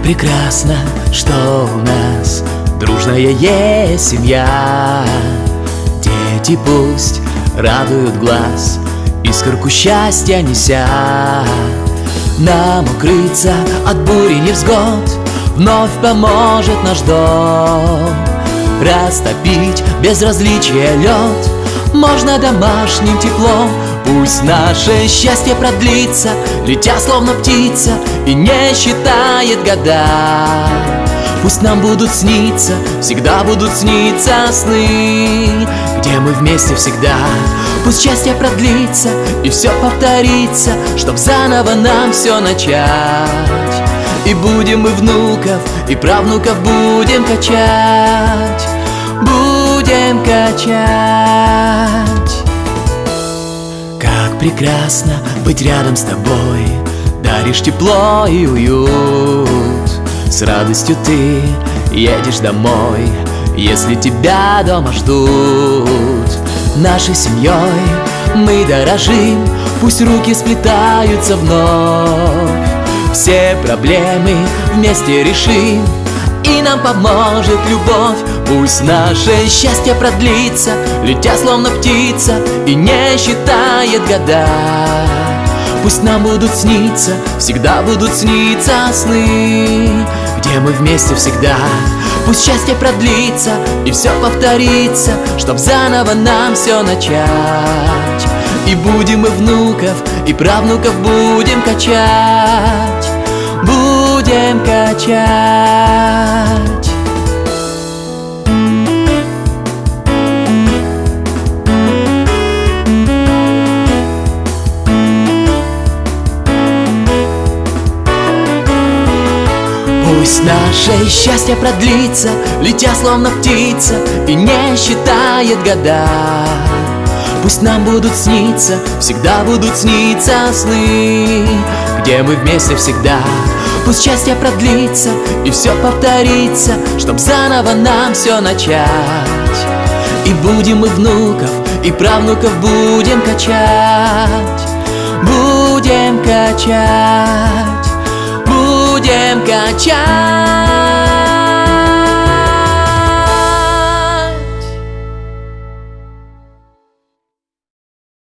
прекрасно, что у нас дружная есть семья. Дети пусть радуют глаз, искорку счастья неся. Нам укрыться от бури невзгод вновь поможет наш дом. Растопить безразличие лед можно домашним теплом. Пусть наше счастье продлится, летя словно птица, и не считает года. Пусть нам будут сниться, всегда будут сниться сны, где мы вместе всегда. Пусть счастье продлится и все повторится, чтоб заново нам все начать. И будем мы внуков и правнуков будем качать, будем качать. Как прекрасно быть рядом с тобой, даришь тепло и уют. С радостью ты едешь домой, если тебя дома ждут. Нашей семьей мы дорожим, пусть руки сплетаются вновь. Все проблемы вместе решим, и нам поможет любовь. Пусть наше счастье продлится, летя словно птица, и не считает года. Пусть нам будут сниться, всегда будут сниться сны, где мы вместе всегда. Пусть счастье продлится и все повторится, чтоб заново нам все начать. И будем мы внуков и правнуков будем качать, будем качать. Пусть наше счастье продлится, летя словно птица, и не считает года. Пусть нам будут сниться, всегда будут сниться сны, где мы вместе всегда. Пусть счастье продлится и все повторится, чтоб заново нам все начать. И будем мы внуков и правнуков будем качать, будем качать, будем качать.